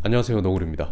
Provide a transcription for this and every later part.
안녕하세요, 너구리입니다.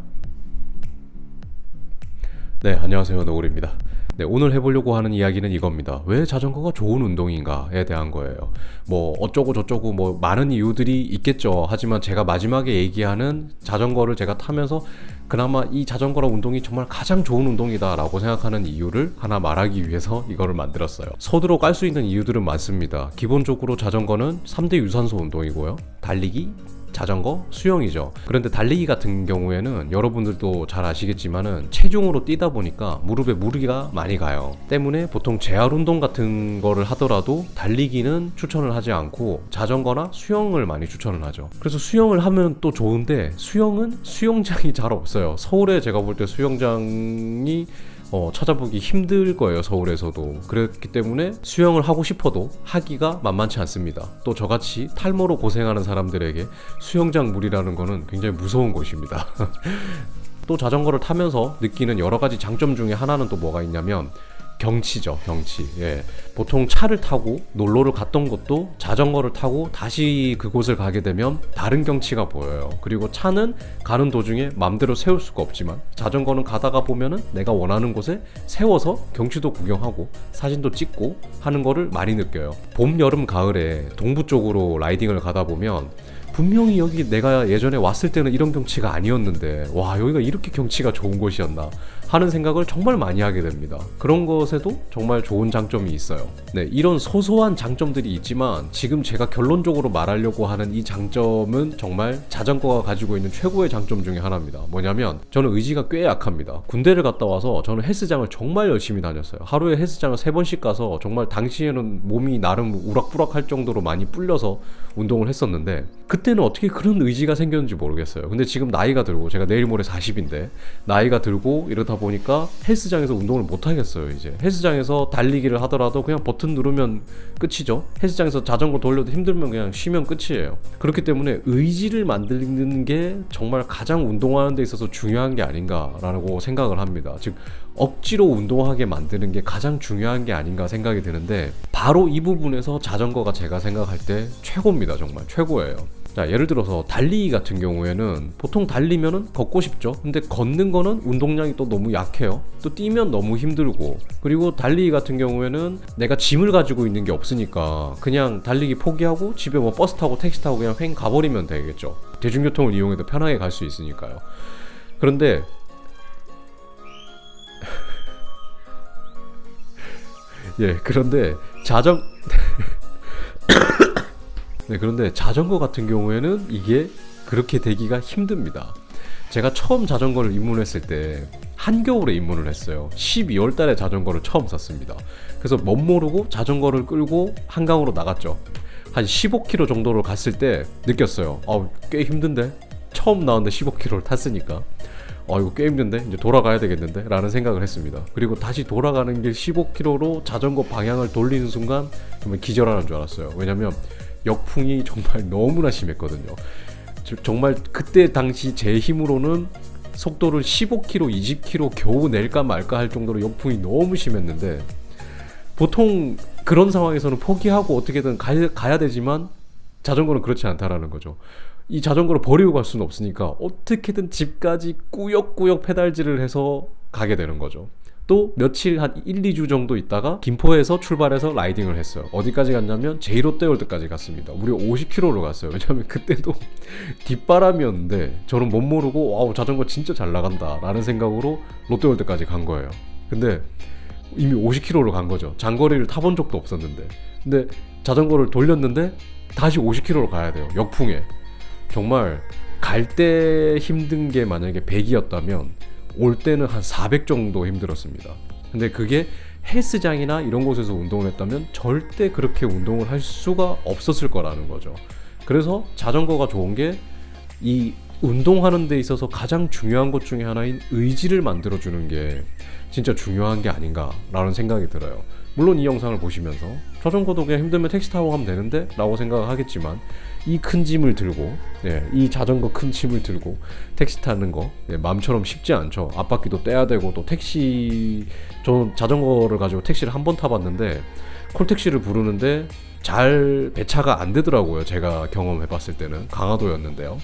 네, 안녕하세요, 너구리입니다. 네, 오늘 해보려고 하는 이야기는 이겁니다. 왜 자전거가 좋은 운동인가에 대한 거예요. 뭐 어쩌고 저쩌고 뭐 많은 이유들이 있겠죠. 하지만 제가 마지막에 얘기하는 자전거를 제가 타면서 그나마 이 자전거라 운동이 정말 가장 좋은 운동이다 라고 생각하는 이유를 하나 말하기 위해서 이거를 만들었어요. 서두로 깔 수 있는 이유들은 많습니다. 기본적으로 자전거는 3대 유산소 운동이고요. 달리기, 자전거, 수영이죠. 그런데 달리기 같은 경우에는 여러분들도 잘 아시겠지만은 체중으로 뛰다 보니까 무릎에 무리가 많이 가요. 때문에 보통 재활 운동 같은 거를 하더라도 달리기는 추천을 하지 않고 자전거나 수영을 많이 추천을 하죠. 그래서 수영을 하면 또 좋은데 수영은 수영장이 잘 없어요. 서울에 제가 볼 때 수영장이 찾아보기 힘들 거예요, 서울에서도. 그렇기 때문에 수영을 하고 싶어도 하기가 만만치 않습니다. 또 저같이 탈모로 고생하는 사람들에게 수영장 물이라는 거는 굉장히 무서운 곳입니다. 또 자전거를 타면서 느끼는 여러 가지 장점 중에 하나는 또 뭐가 있냐면 경치죠, 경치. 예. 보통 차를 타고 놀러를 갔던 곳도 자전거를 타고 다시 그곳을 가게 되면 다른 경치가 보여요. 그리고 차는 가는 도중에 맘대로 세울 수가 없지만 자전거는 가다가 보면은 내가 원하는 곳에 세워서 경치도 구경하고 사진도 찍고 하는 거를 많이 느껴요. 봄, 여름, 가을에 동부 쪽으로 라이딩을 가다 보면 분명히 여기 내가 예전에 왔을 때는 이런 경치가 아니었는데 와, 여기가 이렇게 경치가 좋은 곳이었나 하는 생각을 정말 많이 하게 됩니다. 그런 것에도 정말 좋은 장점이 있어요. 네, 이런 소소한 장점들이 있지만 지금 제가 결론적으로 말하려고 하는 이 장점은 정말 자전거가 가지고 있는 최고의 장점 중에 하나입니다. 뭐냐면 저는 의지가 꽤 약합니다. 군대를 갔다 와서 저는 헬스장을 정말 열심히 다녔어요. 하루에 헬스장을 3번씩 가서 정말 당시에는 몸이 나름 우락부락할 정도로 많이 불려서 운동을 했었는데 그때는 어떻게 그런 의지가 생겼는지 모르겠어요. 근데 지금 나이가 들고 제가 내일 모레 40인데 나이가 들고 이러다 보니까 헬스장에서 운동을 못 하겠어요. 이제 헬스장에서 달리기를 하더라도 그냥 버튼 누르면 끝이죠. 헬스장에서 자전거 돌려도 힘들면 그냥 쉬면 끝이에요. 그렇기 때문에 의지를 만드는 게 정말 가장 운동하는 데 있어서 중요한 게 아닌가라고 생각을 합니다. 즉 억지로 운동하게 만드는 게 가장 중요한 게 아닌가 생각이 드는데 바로 이 부분에서 자전거가 제가 생각할 때 최고입니다. 정말 최고예요. 자, 예를 들어서 달리기 같은 경우에는 보통 달리면은 걷고 싶죠. 근데 걷는 거는 운동량이 또 너무 약해요. 또 뛰면 너무 힘들고, 그리고 달리기 같은 경우에는 내가 짐을 가지고 있는 게 없으니까 그냥 달리기 포기하고 집에 뭐 버스 타고 택시 타고 그냥 횡 가버리면 되겠죠. 대중교통을 이용해도 편하게 갈 수 있으니까요. 그런데 그런데 그런데 자전거 같은 경우에는 이게 그렇게 되기가 힘듭니다. 제가 처음 자전거를 입문했을 때 한겨울에 입문을 했어요. 12월 달에 자전거를 처음 샀습니다. 그래서 멋모르고 자전거를 끌고 한강으로 나갔죠. 한 15km 정도를 갔을 때 느꼈어요. 꽤 힘든데? 처음 나왔는데 15km를 탔으니까 이거 꽤 힘든데? 이제 돌아가야 되겠는데? 라는 생각을 했습니다. 그리고 다시 돌아가는 길 15km로 자전거 방향을 돌리는 순간 정말 기절하는 줄 알았어요. 왜냐면 역풍이 정말 너무나 심했거든요. 정말 그때 당시 제 힘으로는 속도를 15km, 20km 겨우 낼까 말까 할 정도로 역풍이 너무 심했는데 보통 그런 상황에서는 포기하고 어떻게든 가야 되지만 자전거는 그렇지 않다라는 거죠. 이 자전거를 버리고 갈 수는 없으니까 어떻게든 집까지 꾸역꾸역 페달질을 해서 가게 되는 거죠. 또 며칠 한 1, 2주 정도 있다가 김포에서 출발해서 라이딩을 했어요. 어디까지 갔냐면 제1롯데월드까지 갔습니다. 무려 50km로 갔어요. 왜냐면 그때도 뒷바람이었는데 저는 못 모르고 와우, 자전거 진짜 잘 나간다 라는 생각으로 롯데월드까지 간 거예요. 근데 이미 50km로 간 거죠. 장거리를 타본 적도 없었는데. 근데 자전거를 돌렸는데 다시 50km로 가야 돼요. 역풍에. 정말 갈 때 힘든 게 만약에 100이었다면 올 때는 한 400 정도 힘들었습니다. 근데 그게 헬스장이나 이런 곳에서 운동을 했다면 절대 그렇게 운동을 할 수가 없었을 거라는 거죠. 그래서 자전거가 좋은 게 이 운동하는 데 있어서 가장 중요한 것 중에 하나인 의지를 만들어주는 게 진짜 중요한 게 아닌가라는 생각이 들어요. 물론 이 영상을 보시면서 자전거도 그냥 힘들면 택시 타고 가면 되는데 라고 생각을 하겠지만 이 큰 짐을 들고 이 자전거 큰 짐을 들고 택시 타는 거 마음처럼 쉽지 않죠. 앞바퀴도 떼야 되고 또 저는 자전거를 가지고 택시를 한 번 타봤는데 콜택시를 부르는데 잘 배차가 안 되더라고요. 제가 경험해봤을 때는 강화도였는데요.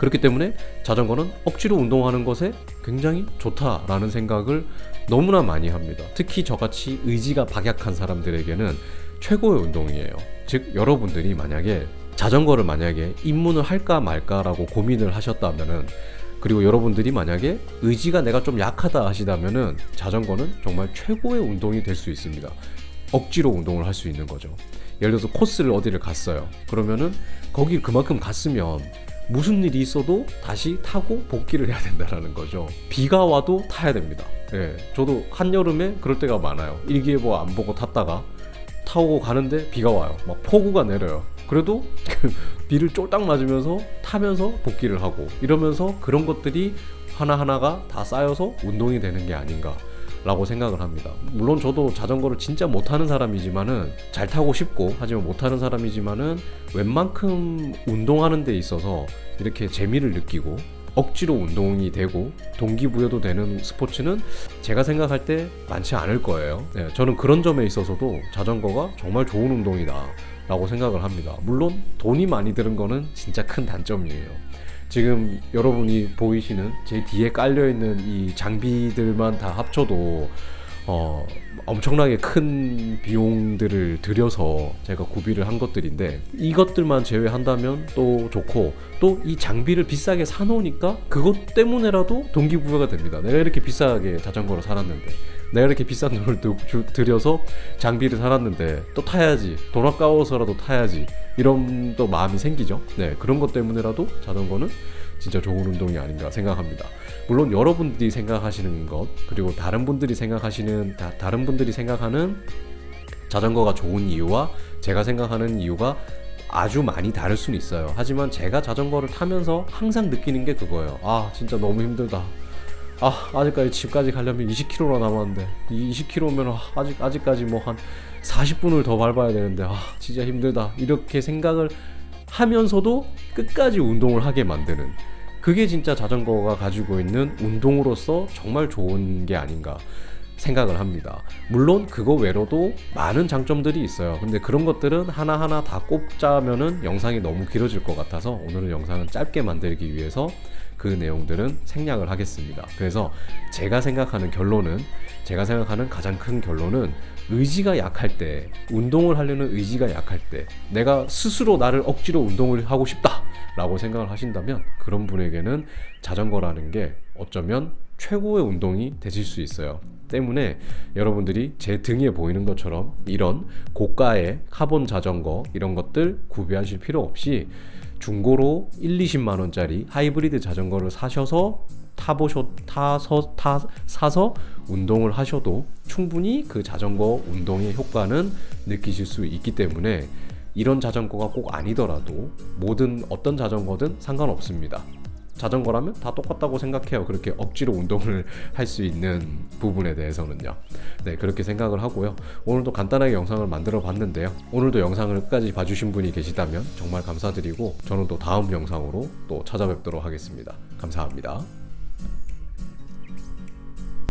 그렇기 때문에 자전거는 억지로 운동하는 것에 굉장히 좋다라는 생각을 너무나 많이 합니다. 특히 저같이 의지가 박약한 사람들에게는 최고의 운동이에요. 즉 여러분들이 만약에 자전거를 만약에 입문을 할까 말까라고 고민을 하셨다면은, 그리고 여러분들이 만약에 의지가 내가 좀 약하다 하시다면은 자전거는 정말 최고의 운동이 될 수 있습니다. 억지로 운동을 할 수 있는 거죠. 예를 들어서 코스를 어디를 갔어요. 그러면은 거기 그만큼 갔으면 무슨 일이 있어도 다시 타고 복귀를 해야 된다는 거죠. 비가 와도 타야 됩니다. 예, 저도 한여름에 그럴 때가 많아요. 일기예보 안 보고 탔다가 타고 가는데 비가 와요. 막 폭우가 내려요. 그래도 비를 쫄딱 맞으면서 타면서 복귀를 하고, 이러면서 그런 것들이 하나하나가 다 쌓여서 운동이 되는 게 아닌가 라고 생각을 합니다. 물론 저도 자전거를 진짜 못하는 사람이지만은, 잘 타고 싶고 하지만 못하는 사람이지만은, 웬만큼 운동하는 데 있어서 이렇게 재미를 느끼고 억지로 운동이 되고 동기부여도 되는 스포츠는 제가 생각할 때 많지 않을 거예요. 네, 저는 그런 점에 있어서도 자전거가 정말 좋은 운동이다 라고 생각을 합니다. 물론 돈이 많이 드는 거는 진짜 큰 단점이에요. 지금 여러분이 보이시는 제 뒤에 깔려있는 이 장비들만 다 합쳐도 엄청나게 큰 비용들을 들여서 제가 구비를 한 것들인데, 이것들만 제외한다면 또 좋고, 또 이 장비를 비싸게 사놓으니까 그것 때문에라도 동기부여가 됩니다. 내가 이렇게 비싸게 자전거를 사놨는데, 내가 이렇게 비싼 돈을 들여서 장비를 사놨는데 또 타야지, 돈 아까워서라도 타야지, 이런 또 마음이 생기죠. 네, 그런 것 때문에라도 자전거는 진짜 좋은 운동이 아닌가 생각합니다. 물론 여러분들이 생각하시는 것, 그리고 다른 분들이 생각하는 자전거가 좋은 이유와 제가 생각하는 이유가 아주 많이 다를 수는 있어요. 하지만 제가 자전거를 타면서 항상 느끼는 게 그거예요. 아, 진짜 너무 힘들다. 아직까지 집까지 가려면 20km나 남았는데, 이 20km면 아직까지 뭐 한 40분을 더 밟아야 되는데, 진짜 힘들다, 이렇게 생각을 하면서도 끝까지 운동을 하게 만드는, 그게 진짜 자전거가 가지고 있는 운동으로서 정말 좋은 게 아닌가 생각을 합니다. 물론 그거 외로도 많은 장점들이 있어요. 근데 그런 것들은 하나하나 다 꼽자면은 영상이 너무 길어질 것 같아서 오늘은 영상은 짧게 만들기 위해서 그 내용들은 생략을 하겠습니다. 그래서 제가 생각하는 가장 큰 결론은, 의지가 약할 때, 운동을 하려는 의지가 약할 때, 내가 스스로 나를 억지로 운동을 하고 싶다 라고 생각을 하신다면, 그런 분에게는 자전거라는 게 어쩌면 최고의 운동이 되실 수 있어요. 때문에 여러분들이 제 등에 보이는 것처럼 이런 고가의 카본 자전거, 이런 것들 구비하실 필요 없이 중고로 1-20만 원짜리 하이브리드 자전거를 사셔서 사서 운동을 하셔도 충분히 그 자전거 운동의 효과는 느끼실 수 있기 때문에, 이런 자전거가 꼭 아니더라도 어떤 자전거든 상관없습니다. 자전거라면 다 똑같다고 생각해요. 그렇게 억지로 운동을 할 수 있는 부분에 대해서는요. 네, 그렇게 생각을 하고요. 오늘도 간단하게 영상을 만들어 봤는데요. 오늘도 영상을 끝까지 봐주신 분이 계시다면 정말 감사드리고, 저는 또 다음 영상으로 또 찾아뵙도록 하겠습니다. 감사합니다.